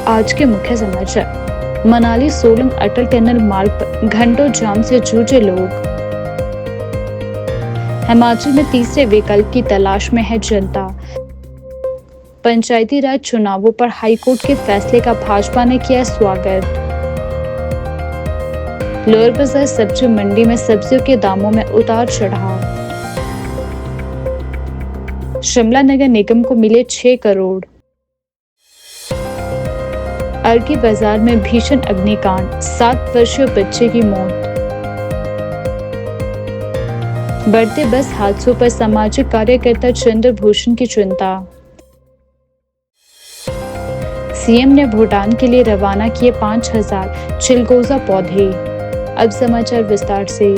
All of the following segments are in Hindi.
आज के मुख्य समाचार। मनाली सोलंग अटल टनल मार्ग पर घंटों जाम से जूझे लोग। हिमाचल में तीसरे विकल्प की तलाश में है जनता। पंचायती राज चुनावों पर हाईकोर्ट के फैसले का भाजपा ने किया स्वागत। लोअर बाजार सब्जी मंडी में सब्जियों के दामों में उतार चढ़ाव। शिमला नगर निगम को मिले 6 करोड़। अर्की बाजार में भीषण अग्निकांड, 7 वर्षीय बच्चे की मौत। बढ़ते बस हादसों पर सामाजिक कार्यकर्ता चंद्रभूषण की चिंता। सीएम ने भूटान के लिए रवाना किए 5000 चिलगोजा पौधे। अब समाचार विस्तार से।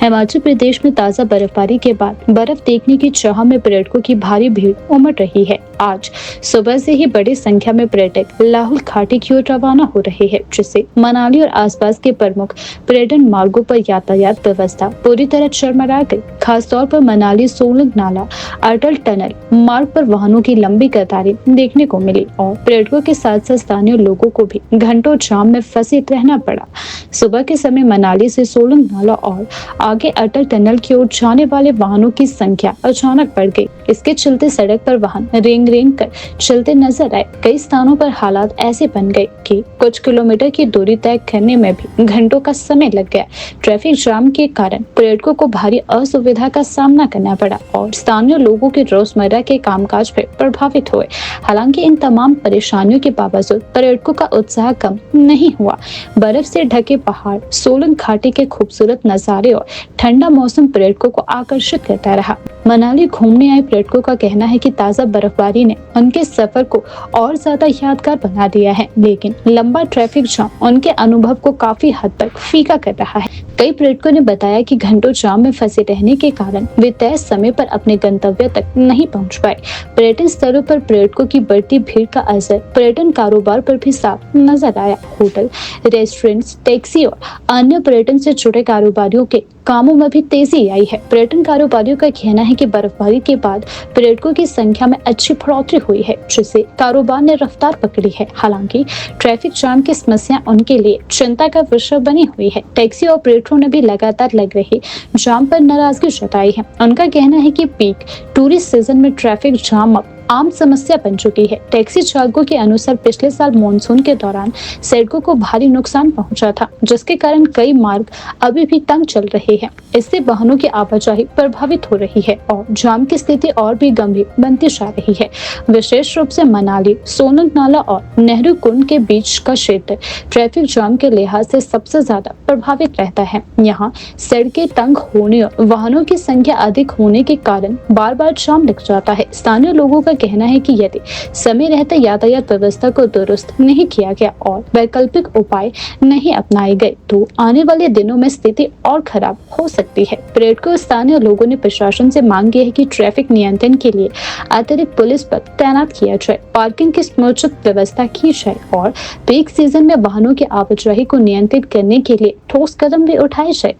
हिमाचल प्रदेश में ताजा बर्फबारी के बाद बर्फ देखने की चाह में पर्यटकों की भारी भीड़ उमड़ रही है। आज सुबह से ही बड़ी संख्या में पर्यटक लाहौल घाटी की ओर रवाना हो रहे हैं, जिससे मनाली और आसपास के प्रमुख पर्यटन मार्गों पर यातायात व्यवस्था पूरी तरह चरमरा गई। खासतौर पर मनाली सोलंग नाला अटल टनल मार्ग पर वाहनों की लंबी कतारें देखने को मिली और पर्यटकों के साथ साथ स्थानीय लोगों को भी घंटों जाम में फंसे रहना पड़ा। सुबह के समय मनाली से सोलंग नाला और आगे अटल टनल की ओर जाने वाले वाहनों की संख्या अचानक बढ़ गई। इसके चलते सड़क पर वाहन रेंग कर चलते नजर आए। कई स्थानों पर हालात ऐसे बन गए कि कुछ किलोमीटर की दूरी तय करने में भी घंटों का समय लग गया। ट्रैफिक जाम के कारण पर्यटकों को भारी असुविधा का सामना करना पड़ा और स्थानीय लोगों के रोजमर्रा के कामकाज पर प्रभावित हुए। हालांकि इन तमाम परेशानियों के बावजूद पर्यटकों का उत्साह कम नहीं हुआ। बर्फ से ढके पहाड़, सोलंग घाटी के खूबसूरत नजारे और ठंडा मौसम पर्यटकों को आकर्षित करता रहा। मनाली घूमने आए पर्यटकों का कहना है कि ताजा बर्फबारी ने उनके सफर को और ज्यादा यादगार बना दिया है, लेकिन लंबा ट्रैफिक जाम उनके अनुभव को काफी हद तक फीका कर रहा है। कई पर्यटकों ने बताया कि घंटों जाम में फंसे रहने के कारण वे तय समय पर अपने गंतव्य तक नहीं पहुंच पाए। पर्यटन स्थलों पर पर्यटकों की बढ़ती भीड़ का असर पर्यटन कारोबार पर भी साफ नजर आया। होटल, रेस्टोरेंट्स, टैक्सी और अन्य पर्यटन से जुड़े कारोबारियों के कामों में भी तेजी आई है। पर्यटन कारोबारियों का कहना है कि बर्फबारी के बाद पर्यटकों की संख्या में अच्छी बढ़ोतरी हुई है, जिससे कारोबार ने रफ्तार पकड़ी है। हालांकि ट्रैफिक जाम की समस्या उनके लिए चिंता का विषय बनी हुई है। टैक्सी ऑपरेटरों ने भी लगातार लग रहे जाम पर नाराजगी जताई है। उनका कहना है कि पीक टूरिस्ट सीजन में ट्रैफिक जाम अब आम समस्या बन चुकी है। टैक्सी चालकों के अनुसार पिछले साल मानसून के दौरान सड़कों को भारी नुकसान पहुंचा था, जिसके कारण कई मार्ग अभी भी तंग चल रहे हैं। इससे वाहनों की आवाजाही प्रभावित हो रही है और जाम की स्थिति और भी गंभीर बनती जा रही है। विशेष रूप से मनाली, सोलंग नाला और नेहरू कुंड के बीच का क्षेत्र ट्रैफिक जाम के लिहाज से सबसे ज्यादा प्रभावित रहता है। यहाँ सड़कें तंग होने और वाहनों की संख्या अधिक होने के कारण बार बार जाम लग जाता है। स्थानीय लोगों का कहना है कि यदि समय रहते यातायात व्यवस्था को दुरुस्त नहीं किया गया और वैकल्पिक उपाय नहीं अपनाए गए तो आने वाले दिनों में स्थिति और खराब हो सकती है। पर्यटकों, स्थानीय लोगों ने प्रशासन से मांग की है कि ट्रैफिक नियंत्रण के लिए अतिरिक्त पुलिस बल तैनात किया जाए, पार्किंग की समुचित व्यवस्था की जाए और पीक सीजन में वाहनों की आवाजाही को नियंत्रित करने के लिए ठोस कदम भी उठाए जाए।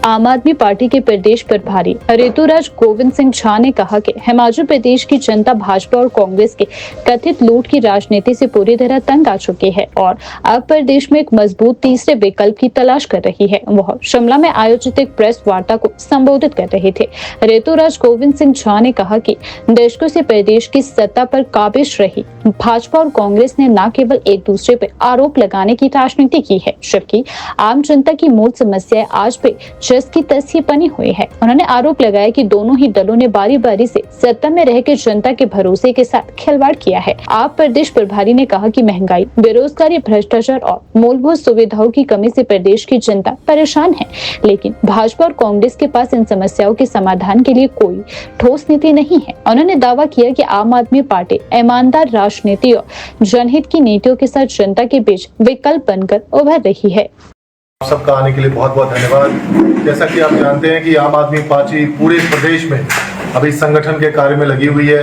आम आदमी पार्टी के प्रदेश प्रभारी ऋतुराज गोविंद सिंह झा ने कहा कि हिमाचल प्रदेश की जनता भाजपा और कांग्रेस के कथित लूट की राजनीति से पूरी तरह तंग आ चुकी है और अब प्रदेश में एक मजबूत तीसरे विकल्प की तलाश कर रही है। वह शिमला में आयोजित एक प्रेस वार्ता को संबोधित कर रहे थे। ऋतुराज गोविंद सिंह झा ने कहा कि दशकों से प्रदेश की सत्ता पर काबिज रही भाजपा और कांग्रेस ने न केवल एक दूसरे पर आरोप लगाने की राजनीति की है, जबकि आम जनता की मूल समस्या आज भी की तस्वीर बनी हुई है। उन्होंने आरोप लगाया कि दोनों ही दलों ने बारी बारी से सत्ता में रहकर जनता के भरोसे के साथ खिलवाड़ किया है। आप प्रदेश प्रभारी ने कहा कि महंगाई, बेरोजगारी, भ्रष्टाचार और मूलभूत सुविधाओं की कमी से प्रदेश की जनता परेशान है, लेकिन भाजपा और कांग्रेस के पास इन समस्याओं के समाधान के लिए कोई ठोस नीति नहीं है। उन्होंने दावा किया कि आम आदमी पार्टी ईमानदार राजनीति और जनहित की नीतियों के साथ जनता के बीच विकल्प बनकर उभर रही है। सबका आने के लिए बहुत बहुत धन्यवाद। जैसा कि आप जानते हैं कि आम आदमी पार्टी पूरे प्रदेश में अभी संगठन के कार्य में लगी हुई है।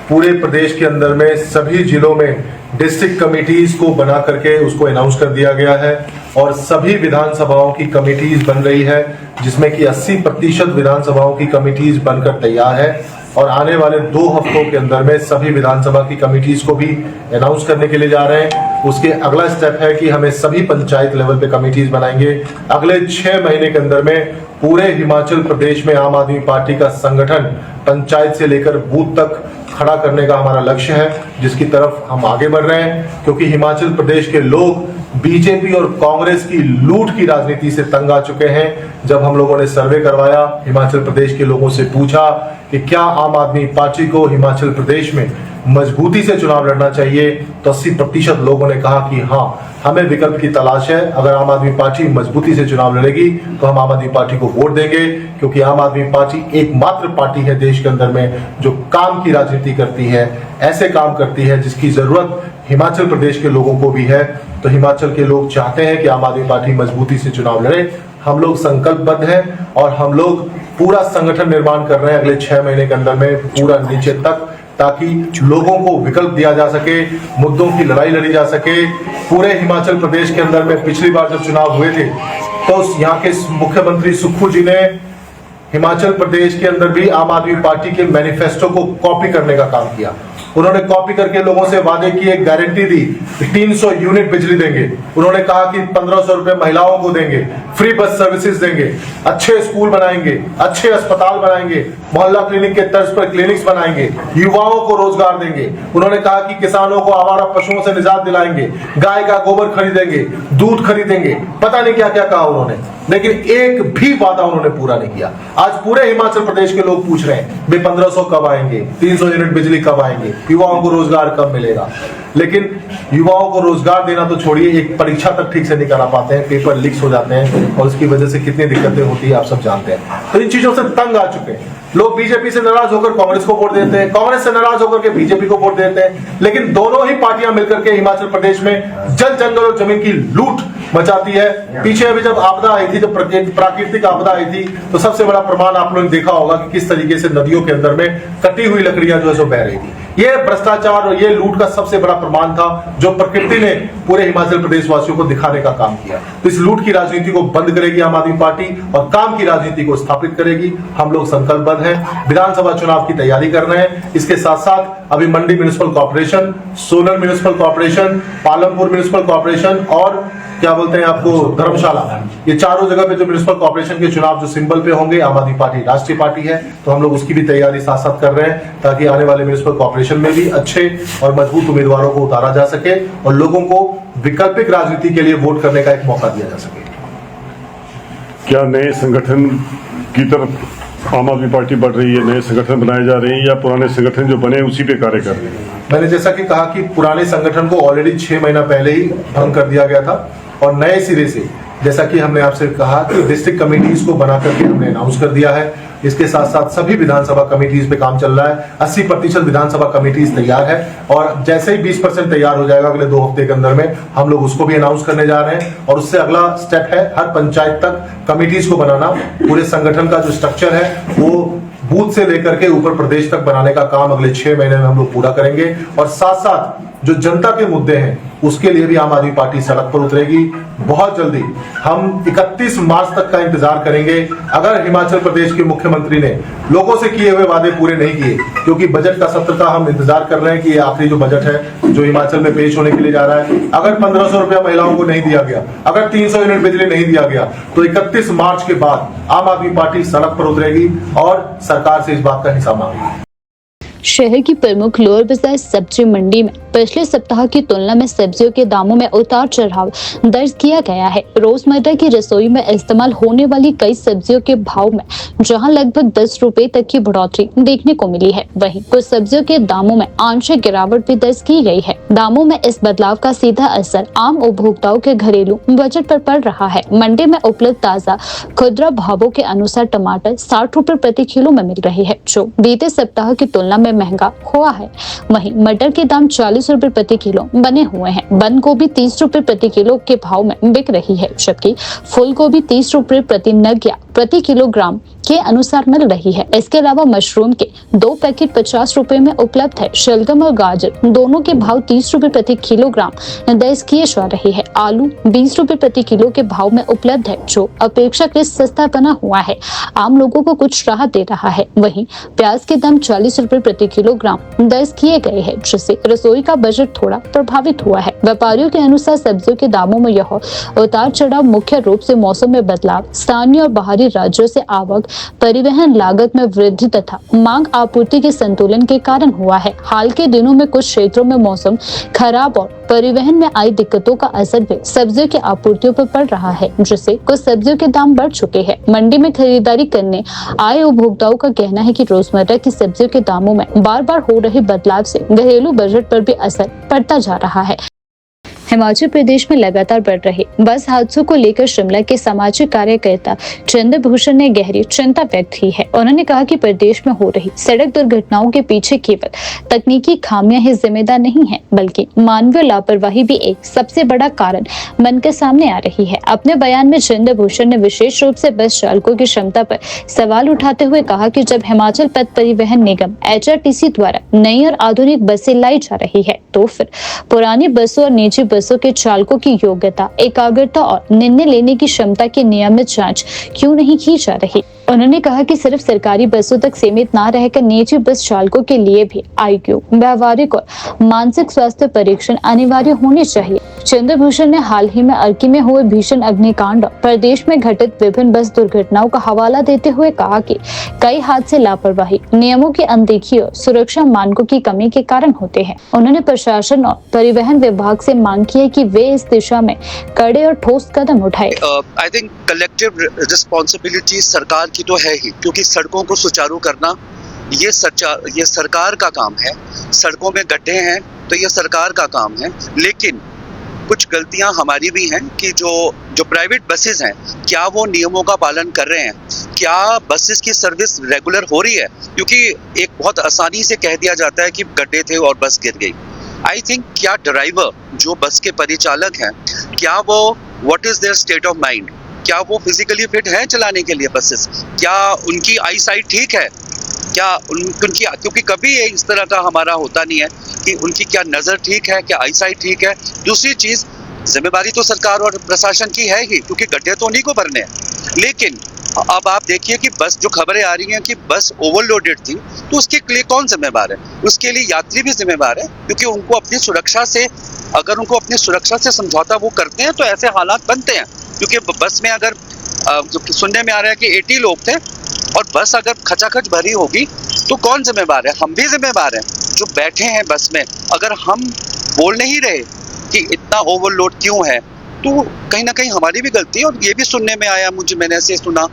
पूरे प्रदेश के अंदर में सभी जिलों में डिस्ट्रिक्ट कमिटीज को बना करके उसको अनाउंस कर दिया गया है और सभी विधानसभाओं की कमिटीज बन रही है, जिसमें कि 80% विधानसभाओं की कमिटीज बनकर तैयार है और आने वाले 2 हफ्तों के अंदर में सभी विधानसभा की कमिटीज को भी अनाउंस करने के लिए जा रहे हैं। उसके अगला स्टेप है कि हमें सभी पंचायत लेवल पे कमिटीज बनाएंगे। अगले 6 महीने के अंदर में पूरे हिमाचल प्रदेश में आम आदमी पार्टी का संगठन पंचायत से लेकर बूथ तक खड़ा करने का हमारा लक्ष्य है, जिसकी तरफ हम आगे बढ़ रहे हैं, क्योंकि हिमाचल प्रदेश के लोग बीजेपी और कांग्रेस की लूट की राजनीति से तंग आ चुके हैं। जब हम लोगों ने सर्वे करवाया, हिमाचल प्रदेश के लोगों से पूछा कि क्या आम आदमी पार्टी को हिमाचल प्रदेश में मजबूती से चुनाव लड़ना चाहिए, तो 80% लोगों ने कहा कि हाँ, हमें विकल्प की तलाश है। अगर आम आदमी पार्टी मजबूती से चुनाव लड़ेगी तो हम आम आदमी पार्टी को वोट देंगे, क्योंकि आम आदमी पार्टी एकमात्र पार्टी है देश के अंदर में जो काम की राजनीति करती है, ऐसे काम करती है जिसकी जरूरत हिमाचल प्रदेश के लोगों को भी है। तो हिमाचल के लोग चाहते हैं कि आम आदमी पार्टी मजबूती से चुनाव लड़े। हम लोग संकल्पबद्ध हैं और हम लोग पूरा संगठन निर्माण कर रहे हैं अगले 6 महीने के अंदर में पूरा नीचे तक, ताकि लोगों को विकल्प दिया जा सके, मुद्दों की लड़ाई लड़ी जा सके। पूरे हिमाचल प्रदेश के अंदर में पिछली बार जब चुनाव हुए थे तो यहाँ के मुख्यमंत्री सुक्खू जी ने हिमाचल प्रदेश के अंदर भी आम आदमी पार्टी के मैनिफेस्टो को कॉपी करने का काम किया। उन्होंने कॉपी करके लोगों से वादे किए, गारंटी दी, 300 यूनिट बिजली देंगे। उन्होंने कहा कि 1500 रुपए महिलाओं को देंगे, फ्री बस सर्विसेज देंगे, अच्छे स्कूल बनाएंगे, अच्छे अस्पताल बनाएंगे, मोहल्ला क्लिनिक के तर्ज पर क्लिनिक्स बनाएंगे, युवाओं को रोजगार देंगे। उन्होंने कहा कि किसानों को आवारा पशुओं से निजात दिलाएंगे, गाय का गोबर खरीदेंगे, दूध खरीदेंगे, पता नहीं क्या क्या कहा उन्होंने, लेकिन एक भी वादा उन्होंने पूरा नहीं किया। आज पूरे हिमाचल प्रदेश के लोग पूछ रहे हैं, भाई 1500 कब आएंगे, 300 यूनिट बिजली कब आएंगे, युवाओं को रोजगार कब मिलेगा। लेकिन युवाओं को रोजगार देना तो छोड़िए, एक परीक्षा तक ठीक से नहीं करा पाते हैं, पेपर लीक्स हो जाते हैं और उसकी वजह से कितनी दिक्कतें होती है आप सब जानते हैं। तो इन चीजों से तंग आ चुके हैं लोग। बीजेपी से नाराज होकर कांग्रेस को वोट देते हैं, कांग्रेस से नाराज होकर के बीजेपी को वोट देते हैं, लेकिन दोनों ही पार्टियां मिलकर के हिमाचल प्रदेश में जल जंगल और जमीन की लूट मचाती है। पीछे अभी जब आपदा आई थी, जब प्राकृतिक आपदा आई थी, तो सबसे बड़ा प्रमाण आप लोगों ने देखा होगा कि किस तरीके से नदियों के अंदर में कटी हुई लकड़ियां जो है सो बह रही थी। ये भ्रष्टाचार और ये लूट का सबसे बड़ा प्रमाण था जो प्रकृति ने पूरे हिमाचल प्रदेश वासियों को दिखाने का काम किया। तो इस लूट की राजनीति को बंद करेगी आम आदमी पार्टी और काम की राजनीति को स्थापित करेगी। हम लोग संकल्पबद्ध हैं, विधानसभा चुनाव की तैयारी कर रहे हैं। इसके साथ साथ अभी Mandi municipal corporation, Solan municipal corporation, Palampur municipal corporation और क्या बोलते हैं आपको धर्मशाला, ये चारों जगह पे जो म्युनिसिपल कॉर्पोरेशन के चुनाव जो सिंबल पे होंगे, आम आदमी पार्टी राष्ट्रीय पार्टी है, तो हम लोग उसकी भी तैयारी साथ साथ कर रहे हैं, ताकि आने वाले म्युनिसिपल कॉर्पोरेशन में भी अच्छे और मजबूत उम्मीदवारों को उतारा जा सके और लोगों को वैकल्पिक राजनीति के लिए वोट करने का एक मौका दिया जा सके। क्या नए संगठन की तरफ आम आदमी पार्टी बढ़ रही है, नए संगठन बनाए जा रहे हैं, या पुराने संगठन जो बने उसी पे कार्य कर रहे हैं? मैंने जैसा कि कहा कि पुराने संगठन को ऑलरेडी 6 महीना पहले ही भंग कर दिया गया था और नए सिरे से, जैसा कि हमने आपसे कहा कि डिस्ट्रिक्ट कमिटीज को बना करके हमने अनाउंस कर दिया है। इसके साथ साथ सभी विधानसभा कमिटीज पे काम चल रहा है। 80% विधानसभा कमिटीज तैयार है और जैसे ही 20% तैयार हो जाएगा अगले 2 हफ्ते के अंदर में, हम लोग उसको भी अनाउंस करने जा रहे हैं। और उससे अगला स्टेप है हर पंचायत तक कमिटीज को बनाना। पूरे संगठन का जो स्ट्रक्चर है वो बूथ से लेकर के ऊपर प्रदेश तक बनाने का काम अगले 6 महीने में हम लोग पूरा करेंगे। और साथ साथ जो जनता के मुद्दे हैं उसके लिए भी आम आदमी पार्टी सड़क पर उतरेगी बहुत जल्दी। हम 31 मार्च तक का इंतजार करेंगे। अगर हिमाचल प्रदेश के मुख्यमंत्री ने लोगों से किए हुए वादे पूरे नहीं किए, क्योंकि बजट का सत्र का हम इंतजार कर रहे हैं कि ये आखिरी जो बजट है जो हिमाचल में पेश होने के लिए जा रहा है, अगर 1500 रुपया महिलाओं को नहीं दिया गया, अगर 300 यूनिट बिजली नहीं दिया गया, तो 31 मार्च के बाद आम आदमी पार्टी सड़क पर उतरेगी और सरकार से इस बात का हिसाब मांगेगी। शहर की प्रमुख लोअर बाजार सब्जी मंडी में पिछले सप्ताह की तुलना में सब्जियों के दामों में उतार चढ़ाव दर्ज किया गया है। रोजमर्रा की रसोई में इस्तेमाल होने वाली कई सब्जियों के भाव में जहां लगभग 10 रुपए तक की बढ़ोतरी देखने को मिली है, वहीं कुछ सब्जियों के दामों में आंशिक गिरावट भी दर्ज की गई है। दामों में इस बदलाव का सीधा असर आम उपभोक्ताओं के घरेलू बजट पर पड़ रहा है। मंडी में उपलब्ध ताजा खुदरा भावों के अनुसार टमाटर 60 रुपए प्रति किलो में मिल रही है, जो बीते सप्ताह की तुलना में महंगा हुआ है। वहीं मटर के दाम 40 रुपए प्रति किलो बने हुए हैं। बंद गोभी 30 रुपए प्रति किलो के भाव में बिक रही है, जबकि फूल गोभी 30 रुपए प्रति नग या प्रति किलोग्राम के अनुसार मिल रही है। इसके अलावा मशरूम के 2 पैकेट 50 रुपए में उपलब्ध है। शलगम और गाजर दोनों के भाव 30 रुपए प्रति किलोग्राम निर्धारित किए जा रहे हैं। आलू 20 रुपए प्रति किलो के भाव में उपलब्ध है, जो अपेक्षाकृत सस्ता बना हुआ है। आम लोगों को कुछ राहत दे रहा है। वहीं प्याज के दाम 40 रुपए प्रति किलोग्राम दर्ज किए गए हैं, जिससे रसोई का बजट थोड़ा प्रभावित हुआ है। व्यापारियों के अनुसार सब्जियों के दामों में यह उतार चढ़ाव मुख्य रूप से मौसम में बदलाव, स्थानीय और बाहरी राज्यों से आवक, परिवहन लागत में वृद्धि तथा मांग आपूर्ति के संतुलन के कारण हुआ है। हाल के दिनों में कुछ क्षेत्रों में मौसम खराब और परिवहन में आई दिक्कतों का असर भी सब्जियों की आपूर्तियों पर पड़ रहा है, जिससे कुछ सब्जियों के दाम बढ़ चुके हैं। मंडी में खरीदारी करने आए उपभोक्ताओं का कहना है कि रोजमर्रा की सब्जियों के दामों में बार बार हो रहे बदलाव से घरेलू बजट पर भी असर पड़ता जा रहा है। हिमाचल प्रदेश में लगातार बढ़ रहे बस हादसों को लेकर शिमला के सामाजिक कार्यकर्ता चंद्रभूषण ने गहरी चिंता व्यक्त की है। उन्होंने कहा कि प्रदेश में हो रही सड़क दुर्घटनाओं के पीछे केवल तकनीकी खामियां ही जिम्मेदार नहीं है, बल्कि मानवीय लापरवाही भी एक सबसे बड़ा कारण बनकर सामने आ रही है। अपने बयान में चंद्रभूषण ने विशेष रूप से बस चालकों की क्षमता पर सवाल उठाते हुए कहा कि जब हिमाचल पथ परिवहन निगम HRTC द्वारा नई और आधुनिक बसें लाई जा रही है, तो फिर पुरानी बसों और निजी बसों के चालकों की योग्यता, एकाग्रता और निर्णय लेने की क्षमता की नियमित जांच क्यों नहीं की जा रही। उन्होंने कहा कि सिर्फ सरकारी बसों तक सीमित न रहकर निजी बस चालकों के लिए भी IQ, व्यावहारिक और मानसिक स्वास्थ्य परीक्षण अनिवार्य होने चाहिए। चंद्रभूषण ने हाल ही में अर्की में हुए भीषण अग्निकांड और प्रदेश में घटित विभिन्न बस दुर्घटनाओं का हवाला देते हुए कहा कि कई हादसे लापरवाही, नियमों की अनदेखी और सुरक्षा मानकों की कमी के कारण होते हैं। उन्होंने प्रशासन और परिवहन विभाग से मांग की है कि वे इस दिशा में कड़े और ठोस कदम उठाए। आई थिंक कलेक्टिव रिस्पॉन्सिबिलिटी सरकार की तो है ही, क्योंकि सड़कों को सुचारू करना ये सरकार का काम है। सड़कों में गड्ढे हैं तो ये सरकार का काम है, लेकिन कुछ गलतियां हमारी भी हैं कि जो प्राइवेट बसेस हैं, क्या वो नियमों का पालन कर रहे हैं, क्या बसेस की सर्विस रेगुलर हो रही है। क्योंकि एक बहुत आसानी से कह दिया जाता है कि गड्ढे थे और बस गिर गई। आई थिंक क्या ड्राइवर, जो बस के परिचालक हैं, क्या वो what is there state of mind, क्या वो फिजिकली फिट है चलाने के लिए बसेस, क्या उनकी आई साइट ठीक है, क्या उनकी, क्योंकि कभी इस तरह का हमारा होता नहीं है कि उनकी क्या नज़र ठीक है, क्या आई साइट ठीक है। दूसरी चीज़, जिम्मेदारी तो सरकार और प्रशासन की है ही, क्योंकि गड्ढे तो उन्हीं को भरने हैं। लेकिन अब आप देखिए कि बस, जो खबरें आ रही हैं कि बस ओवरलोडेड थी, तो उसके लिए कौन जिम्मेदार है? उसके लिए यात्री भी जिम्मेदार है, क्योंकि उनको अपनी सुरक्षा से, अगर उनको अपनी सुरक्षा से समझौता वो करते हैं तो ऐसे हालात बनते हैं। क्योंकि बस में अगर सुनने में आ रहा है कि 80 लोग थे और बस अगर खचाखच भरी होगी तो कौन जिम्मेदार है? हम भी जिम्मेदार हैं जो बैठे हैं बस में। अगर हम बोल नहीं रहे कि इतना ओवरलोड क्यों है, तो कहीं ना कहीं हमारी भी गलती है। और ये भी सुनने में आया, मैंने ऐसे सुना,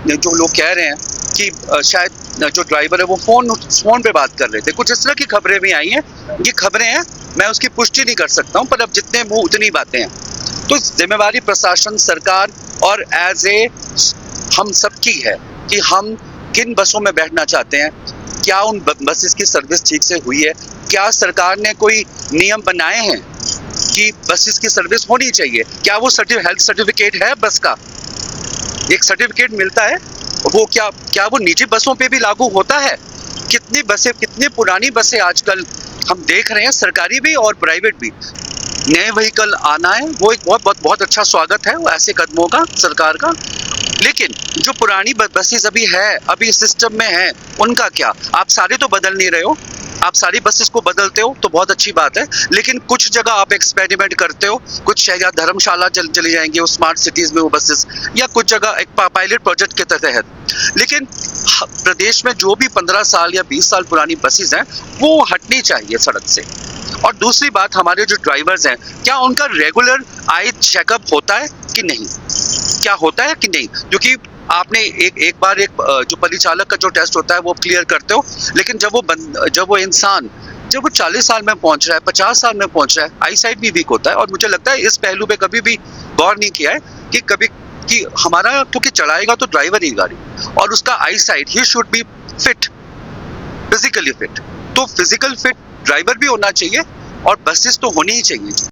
जो लोग कह रहे हैं कि शायद जो ड्राइवर है वो फोन पे बात कर रहे थे। कुछ इस तरह की खबरें भी आई हैं। ये खबरें हैं, मैं उसकी पुष्टि नहीं कर सकता हूँ, पर अब जितने मुंह उतनी बातें हैं। तो जिम्मेवारी प्रशासन, सरकार और एज ए हम सबकी है कि हम किन बसों में बैठना चाहते हैं, क्या उन बसेस की सर्विस ठीक से हुई है, क्या सरकार ने कोई नियम बनाए हैं कि बसेस की सर्विस होनी चाहिए, क्या वो हेल्थ सर्टिफिकेट है बस का, एक सर्टिफिकेट मिलता है, वो क्या वो निजी बसों पे भी लागू होता है? कितनी बसें, कितनी पुरानी बसें आजकल हम देख रहे हैं, सरकारी भी और प्राइवेट भी। नए व्हीकल आना है, वो एक बहुत अच्छा स्वागत है ऐसे कदमों का सरकार का। लेकिन जो पुरानी बसेस अभी सिस्टम में है, उनका क्या? आप सारे तो बदल नहीं रहे हो। आप सारी बसेस को बदलते हो तो बहुत अच्छी बात है, लेकिन कुछ जगह आप एक्सपेरिमेंट करते हो, कुछ शहर धर्मशाला चली जाएंगी वो स्मार्ट सिटीज में वो बसेस, या कुछ जगह एक पायलट प्रोजेक्ट के तहत। लेकिन प्रदेश में जो भी 15 साल या 20 साल पुरानी बसेस हैं, वो हटनी चाहिए सड़क से। और दूसरी बात, हमारे जो ड्राइवर्स हैं, क्या उनका रेगुलर आई चेकअप होता है कि नहीं, क्या होता है कि नहीं? क्योंकि आपने एक बार जो परिचालक का जो टेस्ट होता है वो क्लियर करते हो, लेकिन जब वो इंसान 40 साल में पहुंच रहा है, 50 साल में पहुंच रहा है, आई साइट भी वीक होता है। और मुझे लगता है इस पहलू पे कभी भी गौर नहीं किया है कि हमारा, क्योंकि चलाएगा तो ड्राइवर ही गाड़ी, और उसका eye sight, he should be fit, physically fit. तो फिजिकल फिट ड्राइवर भी होना चाहिए और बसेस तो होनी ही चाहिए।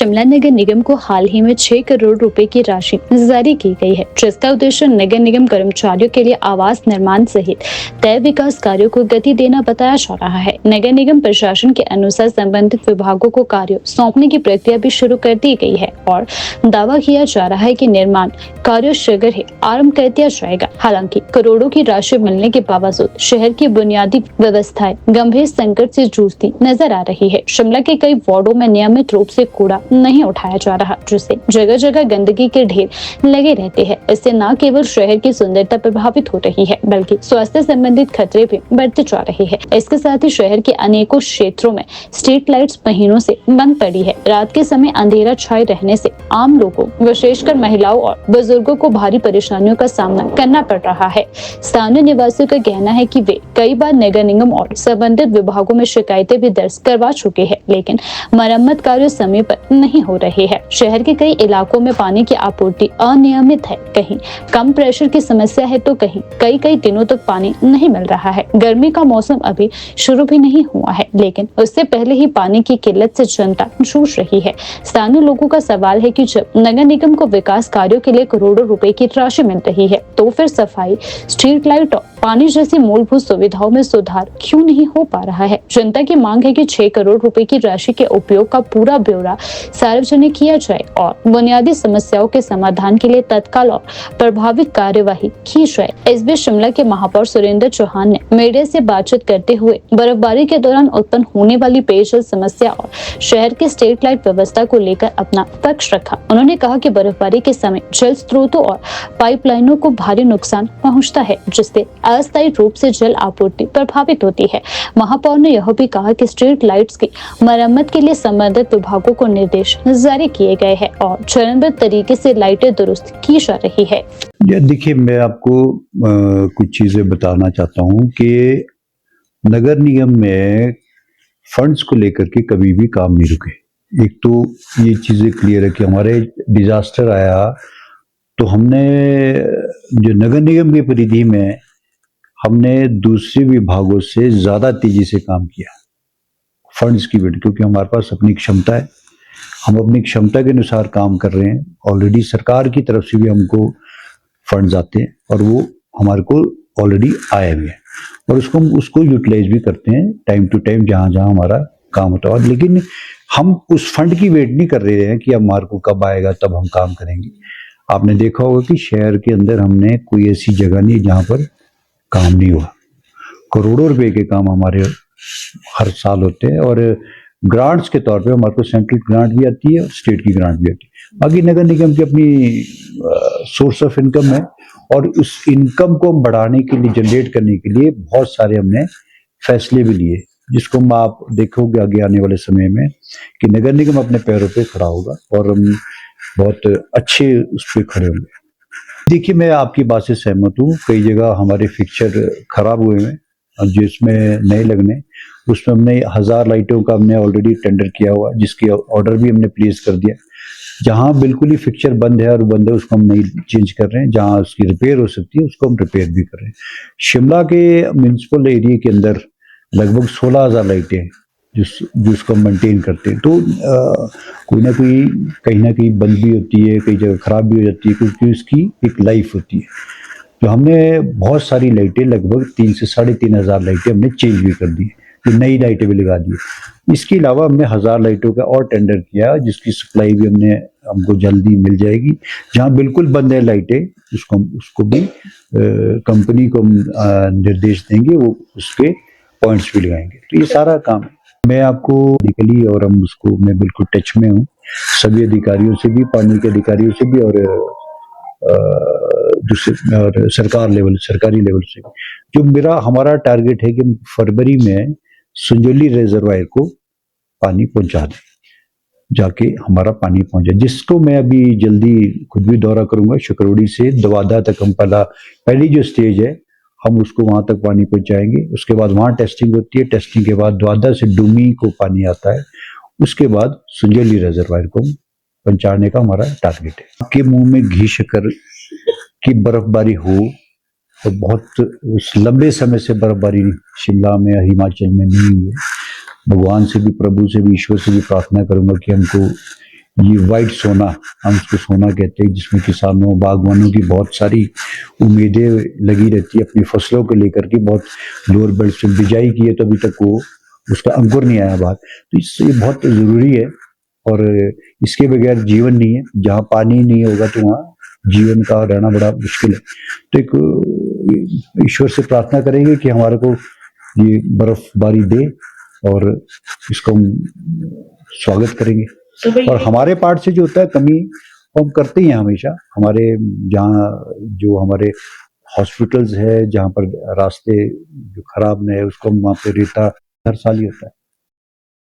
शिमला नगर निगम को हाल ही में 6 करोड़ रुपए की राशि जारी की गई है, जिसका उद्देश्य नगर निगम कर्मचारियों के लिए आवास निर्माण सहित तय विकास कार्यों को गति देना बताया जा रहा है। नगर निगम प्रशासन के अनुसार संबंधित विभागों को कार्य सौंपने की प्रक्रिया भी शुरू कर दी गई है और दावा किया जा रहा है कि निर्माण कार्य शीघ्र ही आरंभ कर दिया जाएगा। हालांकि करोड़ों की राशि मिलने के बावजूद शहर की बुनियादी व्यवस्थाएं गंभीर संकट से जूझती नजर आ रही है। शिमला के कई वार्डों में नियमित रूप से कूड़ा नहीं उठाया जा रहा, जिससे जगह जगह गंदगी के ढेर लगे रहते हैं। इससे न केवल शहर की सुंदरता प्रभावित हो रही है, बल्कि स्वास्थ्य संबंधित खतरे भी बढ़ते जा रहे हैं। इसके साथ ही शहर के अनेकों क्षेत्रों में स्ट्रीट लाइट्स महीनों से बंद पड़ी है। रात के समय अंधेरा छाए रहने से आम लोगों, विशेषकर महिलाओं और बुजुर्गों को भारी परेशानियों का सामना करना पड़ रहा है। स्थानीय निवासियों का कहना है कि वे कई बार नगर निगम और संबंधित विभागों में शिकायतें भी दर्ज करवा चुके हैं, लेकिन मरम्मत कार्य समय पर नहीं हो रहे हैं। शहर के कई इलाकों में पानी की आपूर्ति अनियमित है, कहीं कम प्रेशर की समस्या है तो कहीं कई दिनों तक पानी नहीं मिल रहा है। गर्मी का मौसम अभी शुरू भी नहीं हुआ है, लेकिन उससे पहले ही पानी की किल्लत से जनता जूझ रही है। स्थानीय लोगों का सवाल है कि जब नगर निगम को विकास कार्यों के लिए करोड़ों रुपए की राशि मिल रही है, तो फिर सफाई, स्ट्रीट लाइट और पानी जैसी मूलभूत सुविधाओं में सुधार क्यों नहीं हो पा रहा है। जनता की मांग है कि 6 करोड़ रुपए की राशि के उपयोग का पूरा ब्यौरा सार्वजनिक किया जाए और बुनियादी समस्याओं के समाधान के लिए तत्काल और प्रभावित कार्यवाही की जाए। इस बीच शिमला के महापौर सुरेंद्र चौहान ने मीडिया से बातचीत करते हुए बर्फबारी के दौरान उत्पन्न होने वाली पेयजल समस्या और शहर के स्ट्रीट लाइट व्यवस्था को लेकर अपना पक्ष रखा। उन्होंने कहा कि बर्फबारी के समय जल स्रोतों और पाइपलाइनों को भारी नुकसान पहुंचता है, जिससे अस्थायी रूप से जल आपूर्ति प्रभावित होती है। महापौर ने यह भी कहा कि स्ट्रीट लाइट्स की मरम्मत के लिए संबंधित विभागों को निर्देश जारी किए गए हैं और चरणबद्ध तरीके से लाइटें दुरुस्त की जा रही है। देखिए, मैं आपको कुछ चीजें बताना चाहता हूं कि नगर निगम में फंड्स को लेकर के कभी भी काम नहीं रुके। एक तो ये चीजें क्लियर है कि हमारे डिजास्टर आया तो हमने जो नगर निगम की परिधि में हमने दूसरे विभागों से ज्यादा तेजी से काम किया फंड्स की वजह, क्योंकि हमारे पास अपनी क्षमता है, हम अपनी क्षमता के अनुसार काम कर रहे हैं। ऑलरेडी सरकार की तरफ से भी हमको फंड्स आते हैं और वो हमारे को ऑलरेडी आए हुए हैं और उसको यूटिलाइज भी करते हैं टाइम टू टाइम जहां जहां हमारा काम होता है। लेकिन हम उस फंड की वेट नहीं कर रहे हैं कि हमारे को कब आएगा तब हम काम करेंगे। आपने देखा होगा कि शहर के अंदर हमने कोई ऐसी जगह नहीं जहां पर काम नहीं हुआ। करोड़ों रुपए के काम हमारे हर साल होते हैं और ग्रांट्स के तौर पे हमारे को सेंट्रल ग्रांट भी आती है और स्टेट की ग्रांट भी आती है। बाकी नगर निगम की अपनी सोर्स ऑफ इनकम है और उस इनकम को बढ़ाने के लिए, जनरेट करने के लिए बहुत सारे हमने फैसले भी लिए, जिसको आप देखोगे आगे आने वाले समय में कि नगर निगम अपने पैरों पे खड़ा होगा और हम बहुत अच्छे उस पर खड़े होंगे। देखिए, मैं आपकी बात से सहमत हूँ। कई जगह हमारे फिक्चर खराब हुए हैं जिसमें नए लगने, उसमें हमने 1000 लाइटों का हमने ऑलरेडी टेंडर किया हुआ, जिसकी ऑर्डर भी हमने प्लेस कर दिया। जहां बिल्कुल ही फिक्चर बंद है और बंद है उसको हम नहीं चेंज कर रहे हैं, जहां उसकी रिपेयर हो सकती है उसको हम रिपेयर भी कर रहे हैं। शिमला के म्यूनिसिपल एरिया के अंदर लगभग 16,000 लाइटें हैं जिसको हम मेंटेन करते हैं। तो कोई ना कहीं बंद भी होती है, कई जगह खराब भी हो जाती है, क्योंकि उसकी एक लाइफ होती है। तो हमने बहुत सारी लाइटें, लगभग 3 से 3,500 लाइटें हमने चेंज भी कर दी, तो नई लाइटें भी लगा दी। इसके अलावा हमने 1000 लाइटों का और टेंडर किया, जिसकी सप्लाई भी हमको जल्दी मिल जाएगी। जहां बिल्कुल बंद है लाइटें, उसको भी कंपनी को निर्देश देंगे, वो उसके पॉइंट्स भी लगाएंगे। तो ये सारा काम मैं आपको निकली और मैं बिल्कुल टच में हूँ सभी अधिकारियों से भी, पानी के अधिकारियों से भी और दूसरे और सरकारी लेवल से। जो हमारा टारगेट है कि फरवरी में संजौली रिजर्वायर को पानी पहुंचा दें, जाके हमारा पानी पहुंचे, जिसको मैं अभी जल्दी खुद भी दौरा करूंगा। शकरोड़ी से दवादा तक हम पहली जो स्टेज है हम उसको वहां तक पानी पहुंचाएंगे। उसके बाद वहां टेस्टिंग होती है, टेस्टिंग के बाद दवादा से डूमी को पानी आता है, उसके बाद संजौली रिजर्वायर को पहुंचाने का हमारा टारगेट है। आपके मुंह में घी शक्कर की बर्फबारी हो, और बहुत लंबे समय से बर्फबारी शिमला में, हिमाचल में नहीं हुई है। भगवान से भी, प्रभु से भी, ईश्वर से भी प्रार्थना करूंगा कि हमको ये वाइट सोना, हम उसको सोना कहते हैं, जिसमें किसानों बागवानों की बहुत सारी उम्मीदें लगी रहती है अपनी फसलों को लेकर के। बहुत लोअर बेल्ट से बिजाई की है तो अभी तक वो उसका अंकुर नहीं आया बाहर, तो इससे बहुत जरूरी है और इसके बगैर जीवन नहीं है। जहाँ पानी नहीं होगा तो वहाँ जीवन का रहना बड़ा मुश्किल है। तो एक ईश्वर से प्रार्थना करेंगे कि हमारे को ये बर्फबारी दे और इसको हम स्वागत करेंगे। और हमारे पार्ट से जो होता है कमी हम करते ही हैं हमेशा। हमारे जहाँ जो हमारे हॉस्पिटल्स है, जहाँ पर रास्ते जो खराब है उसको हम वहाँ पे रेता हर साल ही होता है।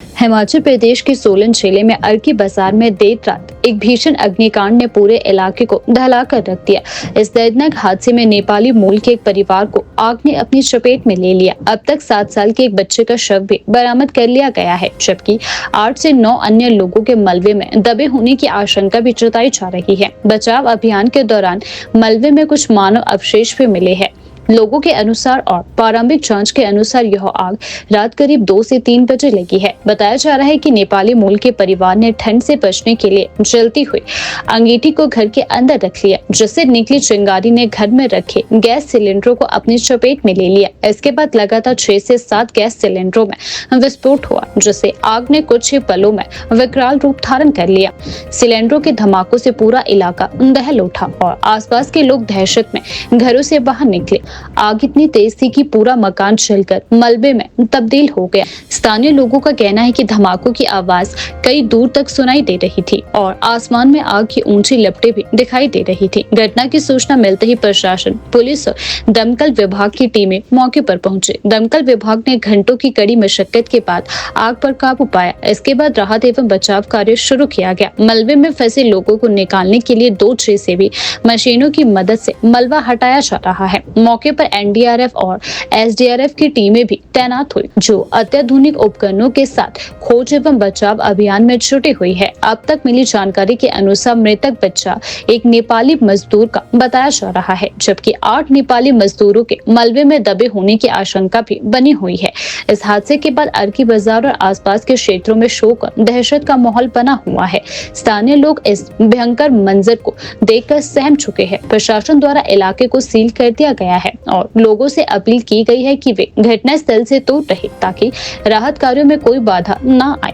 हिमाचल प्रदेश के सोलन जिले में अर्की बाजार में देर रात एक भीषण अग्निकांड ने पूरे इलाके को दहला कर रख दिया। इस दर्दनाक हादसे में नेपाली मूल के एक परिवार को आग ने अपनी चपेट में ले लिया। अब तक 7 साल के एक बच्चे का शव भी बरामद कर लिया गया है, जबकि 8 से 9 अन्य लोगों के मलबे में दबे होने की आशंका भी जताई जा रही है। बचाव अभियान के दौरान मलबे में कुछ मानव अवशेष भी मिले हैं। लोगों के अनुसार और प्रारंभिक जांच के अनुसार यह आग रात करीब 2 से 3 बजे लगी है। बताया जा रहा है कि नेपाली मूल के परिवार ने ठंड से बचने के लिए जलती हुई अंगीठी को घर के अंदर रख लिया, जिससे निकली चिंगारी ने घर में रखे गैस सिलेंडरों को अपनी चपेट में ले लिया। इसके बाद लगातार 6 से 7 गैस सिलेंडरों में विस्फोट हुआ, जिससे आग ने कुछ ही पलों में विकराल रूप धारण कर लिया। सिलेंडरों के धमाकों से पूरा इलाका दहल उठा और आसपास के लोग दहशत में घरों से बाहर निकले। आग इतनी तेज थी कि पूरा मकान जलकर मलबे में तब्दील हो गया। स्थानीय लोगों का कहना है कि धमाकों की आवाज कई दूर तक सुनाई दे रही थी और आसमान में आग की ऊंची लपटें भी दिखाई दे रही थी। घटना की सूचना मिलते ही प्रशासन, पुलिस और दमकल विभाग की टीमें मौके पर पहुंचे। दमकल विभाग ने घंटों की कड़ी मशक्कत के बाद आग पर काबू पाया। इसके बाद राहत एवं बचाव कार्य शुरू किया गया। मलबे में फंसे लोगों को निकालने के लिए 2 जेसीबी मशीनों की मदद से मलबा हटाया जा रहा है। मौके पर एनडीआरएफ और एसडीआरएफ की टीमें भी तैनात हुई, जो अत्याधुनिक उपकरणों के साथ खोज एवं बचाव अभियान में जुटी हुई है। अब तक मिली जानकारी के अनुसार मृतक बच्चा एक नेपाली मजदूर का बताया जा रहा है, जबकि 8 नेपाली मजदूरों के मलबे में दबे होने की आशंका भी बनी हुई है। इस हादसे के बाद अर्की बाजार और आसपास के क्षेत्रों में शोक और दहशत का माहौल बना हुआ है। स्थानीय लोग इस भयंकर मंजर को देखकर सहम चुके हैं। प्रशासन द्वारा इलाके को सील कर दिया गया है और लोगों से अपील की गई है कि वे घटनास्थल से दूर रहे ताकि राहत कार्यों में कोई बाधा न आए।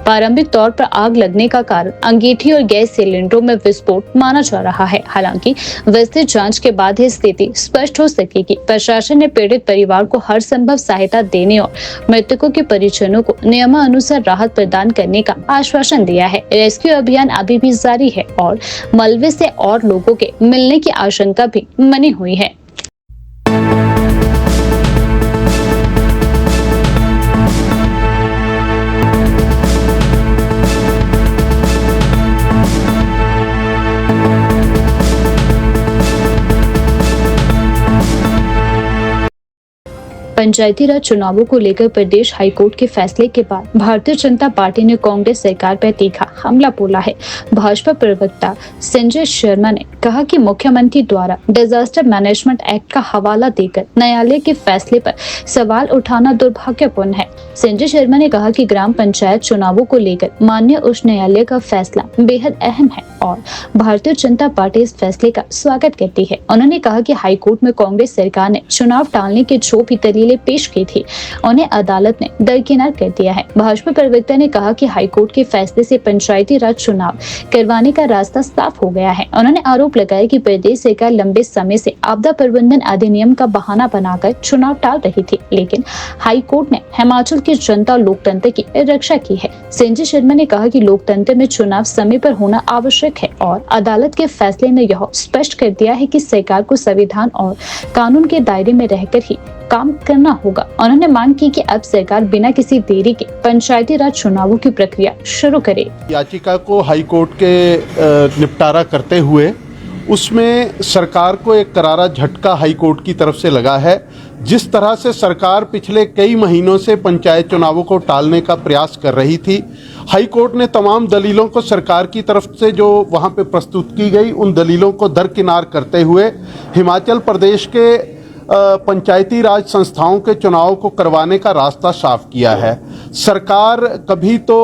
प्रारंभिक तौर पर आग लगने का कारण अंगीठी और गैस सिलेंडरों में विस्फोट माना जा रहा है। हालांकि विस्तृत जांच के बाद ही स्थिति स्पष्ट हो सकेगी। प्रशासन ने पीड़ित परिवार को हर संभव सहायता देने और मृतकों के परिजनों को नियमानुसार राहत प्रदान करने का आश्वासन दिया है। रेस्क्यू अभियान अभी भी जारी है और मलबे से और लोगों के मिलने की आशंका भी बनी हुई है। पंचायती राज चुनावों को लेकर प्रदेश हाईकोर्ट के फैसले के बाद भारतीय जनता पार्टी ने कांग्रेस सरकार पर तीखा हमला बोला है। भाजपा प्रवक्ता संजय शर्मा ने कहा कि मुख्यमंत्री द्वारा डिजास्टर मैनेजमेंट एक्ट का हवाला देकर न्यायालय के फैसले पर सवाल उठाना दुर्भाग्यपूर्ण है। संजय शर्मा ने कहा कि ग्राम पंचायत चुनावों को लेकर माननीय उच्च न्यायालय का फैसला बेहद अहम है और भारतीय जनता पार्टी इस फैसले का स्वागत करती है। उन्होंने कहा कि हाईकोर्ट में कांग्रेस सरकार ने चुनाव टालने के जो भी दलीलें पेश की थी, उन्हें अदालत ने दरकिनार कर दिया है। भाजपा प्रवक्ता ने कहा कि हाईकोर्ट के फैसले से पंचायती राज चुनाव करवाने का रास्ता साफ हो गया है। उन्होंने आरोप लगाया कि प्रदेश सरकार लंबे समय से आपदा प्रबंधन अधिनियम का बहाना बनाकर चुनाव टाल रही थी, लेकिन हाईकोर्ट ने हिमाचल की जनता और लोकतंत्र की रक्षा की है। संजय शर्मा ने कहा कि लोकतंत्र में चुनाव समय पर होना आवश्यक है और अदालत के फैसले ने यह स्पष्ट कर दिया है कि सरकार को संविधान और कानून के दायरे में रहकर ही काम करना होगा। उन्होंने मांग की कि अब सरकार बिना किसी देरी के पंचायती राज चुनावों की प्रक्रिया शुरू करे। याचिका को हाईकोर्ट के निपटारा करते हुए उसमें सरकार को एक करारा झटका हाईकोर्ट की तरफ से लगा है। जिस तरह से सरकार पिछले कई महीनों से पंचायत चुनावों को टालने का प्रयास कर रही थी, हाईकोर्ट ने तमाम दलीलों को सरकार की तरफ से जो वहां पे प्रस्तुत की गई उन दलीलों को दरकिनार करते हुए हिमाचल प्रदेश के पंचायती राज संस्थाओं के चुनाव को करवाने का रास्ता साफ किया है। सरकार कभी तो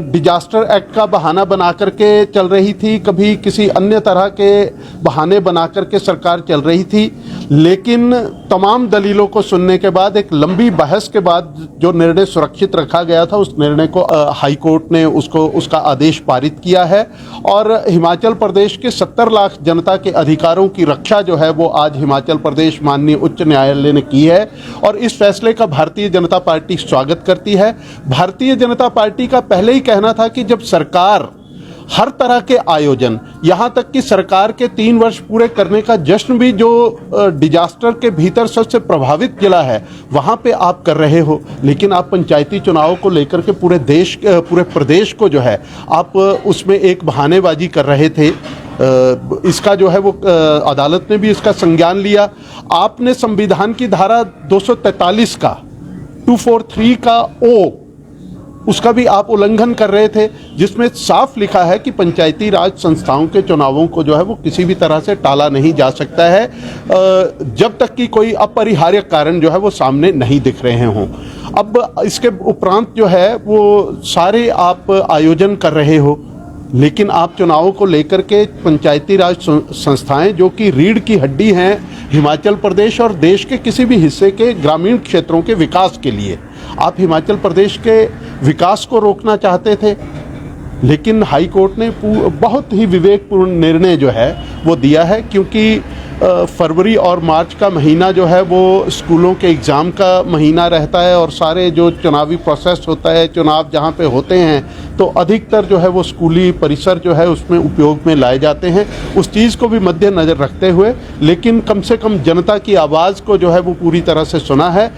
डिजास्टर एक्ट का बहाना बना करके चल रही थी, कभी किसी अन्य तरह के बहाने बना करके सरकार चल रही थी, लेकिन तमाम दलीलों को सुनने के बाद एक लंबी बहस के बाद जो निर्णय सुरक्षित रखा गया था, उस निर्णय को हाई कोर्ट ने उसका आदेश पारित किया है और हिमाचल प्रदेश के 70 लाख जनता के अधिकारों की रक्षा जो है वो आज हिमाचल प्रदेश माननीय उच्च न्यायालय ने की है और इस फैसले का भारतीय जनता पार्टी स्वागत करती है। भारतीय जनता पार्टी का पहले ही कहना था कि जब सरकार हर तरह के आयोजन, यहाँ तक कि सरकार के 3 वर्ष पूरे करने का जश्न भी जो डिजास्टर के भीतर सबसे प्रभावित जिला है वहाँ पे आप कर रहे हो, लेकिन आप पंचायती चुनाव को लेकर के पूरे प्रदेश को जो है आप उसमें एक बहानेबाजी कर रहे थे। इसका जो है वो अदालत ने भी इसका संज्ञान लिया। आपने संविधान की धारा 243 का 243 का ओ उसका भी आप उल्लंघन कर रहे थे, जिसमें साफ लिखा है कि पंचायती राज संस्थाओं के चुनावों को जो है वो किसी भी तरह से टाला नहीं जा सकता है जब तक कि कोई अपरिहार्य कारण जो है वो सामने नहीं दिख रहे हों। अब इसके उपरांत जो है वो सारे आप आयोजन कर रहे हो, लेकिन आप चुनावों को लेकर के पंचायती राज संस्थाएं जो कि रीढ़ की हड्डी हैं हिमाचल प्रदेश और देश के किसी भी हिस्से के ग्रामीण क्षेत्रों के विकास के लिए, आप हिमाचल प्रदेश के विकास को रोकना चाहते थे, लेकिन हाई कोर्ट ने बहुत ही विवेकपूर्ण निर्णय जो है वो दिया है, क्योंकि फरवरी और मार्च का महीना जो है वो स्कूलों के एग्ज़ाम का महीना रहता है और सारे जो चुनावी प्रोसेस होता है, चुनाव जहाँ पे होते हैं तो अधिकतर जो है वो स्कूली परिसर जो है उसमें उपयोग में लाए जाते हैं। उस चीज़ को भी मद्देनज़र रखते हुए, लेकिन कम से कम जनता की आवाज़ को जो है वो पूरी तरह से सुना है,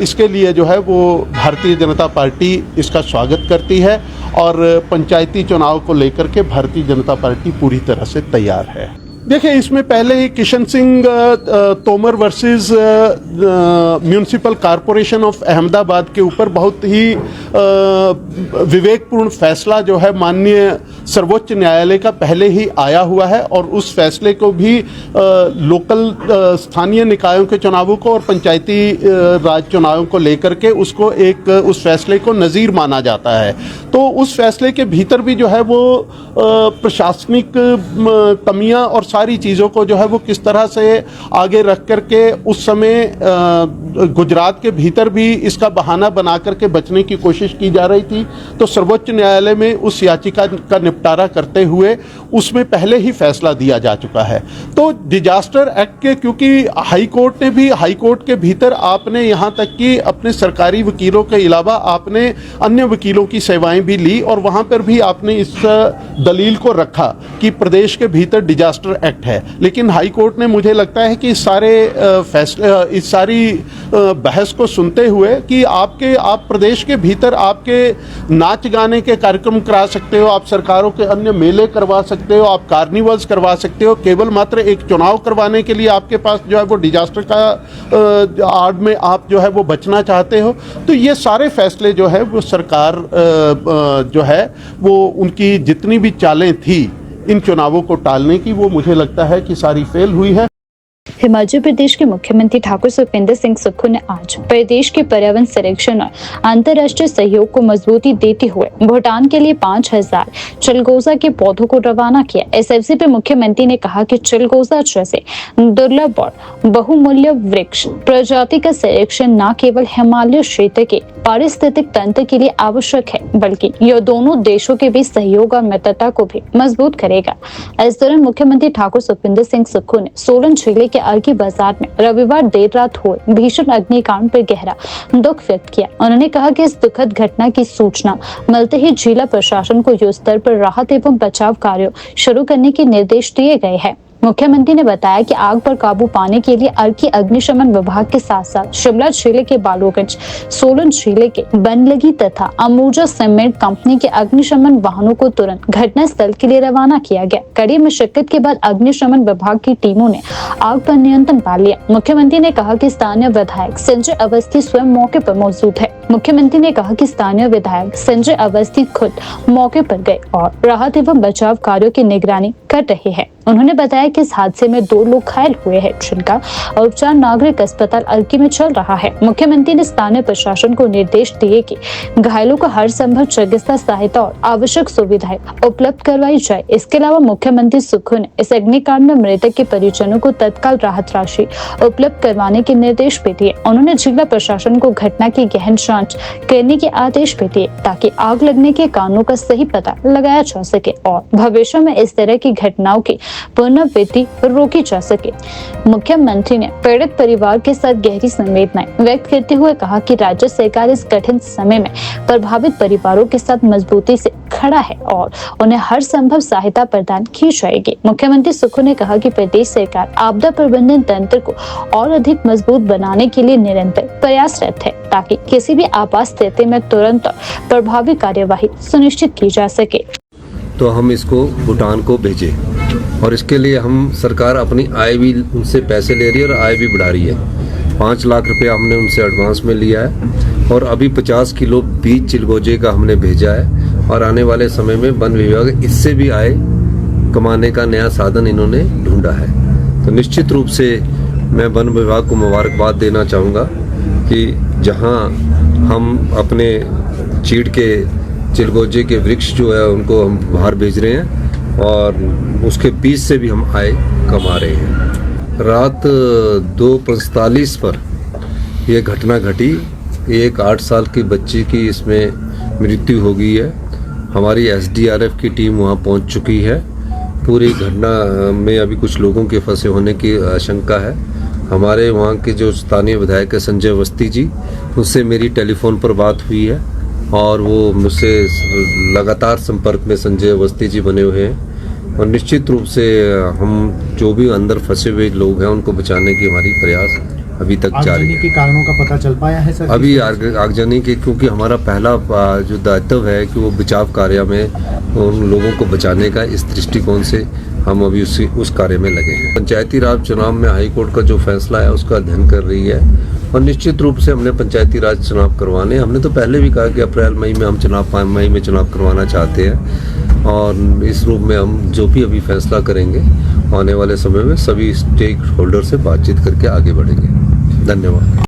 इसके लिए जो है वो भारतीय जनता पार्टी इसका स्वागत करती है और पंचायती चुनाव को लेकर के भारतीय जनता पार्टी पूरी तरह से तैयार है। देखिए, इसमें पहले ही Kishan Singh Tomar versus municipal corporation of Ahmedabad के ऊपर बहुत ही विवेकपूर्ण फैसला जो है माननीय सर्वोच्च न्यायालय का पहले ही आया हुआ है और उस फैसले को भी लोकल स्थानीय निकायों के चुनावों को और पंचायती राज चुनावों को लेकर के उसको उस फैसले को नज़ीर माना जाता है। तो उस फैसले के भीतर भी जो है वो प्रशासनिक कमियां और सारी चीज़ों को जो है वो किस तरह से आगे रख करके उस समय गुजरात के भीतर भी इसका बहाना बना करके बचने की कोशिश की जा रही थी, तो सर्वोच्च न्यायालय में उस याचिका का निपटारा करते हुए उसमें पहले ही फैसला दिया जा चुका है। तो डिजास्टर एक्ट के, क्योंकि हाई कोर्ट ने भी, हाई कोर्ट के भीतर आपने यहाँ तक कि अपने सरकारी वकीलों के अलावा आपने अन्य वकीलों की सेवाएं भी ली और वहाँ पर भी आपने इस दलील को रखा कि प्रदेश के भीतर डिजास्टर एक्ट है, लेकिन हाई कोर्ट ने, मुझे लगता है कि इस सारी बहस को सुनते हुए कि आप प्रदेश के भीतर आपके नाच गाने के कार्यक्रम करा सकते हो, आप सरकारों के अन्य मेले करवा सकते हो, आप कार्निवल्स करवा सकते हो, केवल मात्र एक चुनाव करवाने के लिए आपके पास जो है वो डिजास्टर का आड़ में आप जो है वो बचना चाहते हो। तो ये सारे फैसले जो है वो सरकार जो है वो उनकी जितनी भी चालें थी इन चुनावों को टालने की, वो मुझे लगता है कि सारी फेल हुई है। हिमाचल प्रदेश के मुख्यमंत्री ठाकुर सुखविंदर सिंह सुक्खू ने आज प्रदेश के पर्यावरण संरक्षण और अंतर्राष्ट्रीय सहयोग को मजबूती देते हुए भूटान के लिए 5000 चिलगोजा के पौधों को रवाना किया। इस अवसर पर मुख्यमंत्री ने कहा कि चिलगोजा जैसे दुर्लभ और बहुमूल्य वृक्ष प्रजाति का संरक्षण न केवल हिमालय क्षेत्र के पारिस्थितिक तंत्र के लिए आवश्यक है, बल्कि यह दोनों देशों के बीच सहयोग और मित्रता को भी मजबूत करेगा। इस दौरान मुख्यमंत्री ठाकुर सुखविंदर सिंह सुक्खू ने सोलन जिले के अर्की बाजार में रविवार देर रात हुए भीषण अग्निकांड पर गहरा दुख व्यक्त किया। उन्होंने कहा कि इस दुखद घटना की सूचना मिलते ही जिला प्रशासन को युद्ध स्तर पर राहत एवं बचाव कार्य शुरू करने के निर्देश दिए गए हैं। मुख्यमंत्री ने बताया कि आग पर काबू पाने के लिए अर्की अग्निशमन विभाग के साथ साथ शिमला जिले के बालोगंज, सोलन जिले के बनलगी तथा अमूजा सीमेंट कंपनी के अग्निशमन वाहनों को तुरंत घटना स्थल के लिए रवाना किया गया। कड़ी मशक्कत के बाद अग्निशमन विभाग की टीमों ने आग पर नियंत्रण पा लिया। मुख्यमंत्री ने कहा कि स्थानीय विधायक संजय अवस्थी स्वयं मौके पर मौजूद है। मुख्यमंत्री ने कहा कि स्थानीय विधायक संजय अवस्थी खुद मौके पर गए और राहत एवं बचाव कार्यों की निगरानी कर रहे हैं। उन्होंने बताया कि इस हादसे में 2 लोग घायल हुए हैं, जिनका उपचार नागरिक अस्पताल अर्की में चल रहा है। मुख्यमंत्री ने स्थानीय प्रशासन को निर्देश दिए कि घायलों को हर संभव चिकित्सा सहायता और आवश्यक सुविधाएं उपलब्ध करवाई जाए। इसके अलावा मुख्यमंत्री सुक्खू ने इस अग्निकांड में मृतक के परिजनों को तत्काल राहत राशि उपलब्ध करवाने के निर्देश भी दिए। उन्होंने जिला प्रशासन को घटना की गहन जांच करने के आदेश भी दिए ताकि आग लगने के कारणों का सही पता लगाया जा सके और भविष्य में इस तरह की घटनाओं की पुनरावृत्ति रोकी जा सके। मुख्यमंत्री ने पीड़ित परिवार के साथ गहरी संवेदनाएं व्यक्त करते हुए कहा कि राज्य सरकार इस कठिन समय में प्रभावित परिवारों के साथ मजबूती से खड़ा है और उन्हें हर संभव सहायता प्रदान की जाएगी। मुख्यमंत्री सुक्खू ने कहा कि प्रदेश सरकार आपदा प्रबंधन तंत्र को और अधिक मजबूत बनाने के लिए निरंतर प्रयासरत है ताकि किसी भी आपात स्थिति में तुरंत और प्रभावी कार्यवाही सुनिश्चित की जा सके। तो हम इसको भूटान को भेजें और इसके लिए हम सरकार अपनी आय भी उनसे पैसे ले रही है और आय भी बढ़ा रही है। 5 लाख रुपया हमने उनसे एडवांस में लिया है और अभी 50 किलो बीज चिलगोजे का हमने भेजा है और आने वाले समय में वन विभाग इससे भी आय कमाने का नया साधन इन्होंने ढूंढा है। तो निश्चित रूप से मैं वन विभाग को मुबारकबाद देना चाहूँगा कि जहाँ हम अपने चीड़ के चिलगोजे के वृक्ष जो है उनको हम बाहर भेज रहे हैं और उसके बीज से भी हम आय कमा रहे हैं। रात 2:45 पर यह घटना घटी। एक 8 साल की बच्ची की इसमें मृत्यु हो गई है। हमारी SDRF की टीम वहां पहुंच चुकी है। पूरी घटना में अभी कुछ लोगों के फंसे होने की आशंका है। हमारे वहाँ के जो स्थानीय विधायक है संजय अवस्थी जी, उससे मेरी टेलीफोन पर बात हुई है और वो मुझसे लगातार संपर्क में संजय अवस्थी जी बने हुए हैं और निश्चित रूप से हम जो भी अंदर फंसे हुए लोग हैं उनको बचाने की हमारी प्रयास अभी तक जारी है। के कारणों का पता चल पाया है सर? अभी आगजनी के, क्योंकि हमारा पहला जो दायित्व है कि वो बचाव कार्य में उन लोगों को बचाने का, इस दृष्टिकोण से हम अभी उस कार्य में लगे हैं। पंचायती राज चुनाव में हाई कोर्ट का जो फैसला है उसका अध्ययन कर रही है और निश्चित रूप से हमने पंचायती राज चुनाव करवाने, हमने तो पहले भी कहा कि अप्रैल मई में हम मई में चुनाव करवाना चाहते हैं और इस रूप में हम जो भी अभी फैसला करेंगे आने वाले समय में सभी स्टेक होल्डर से बातचीत करके आगे बढ़ेंगे। धन्यवाद।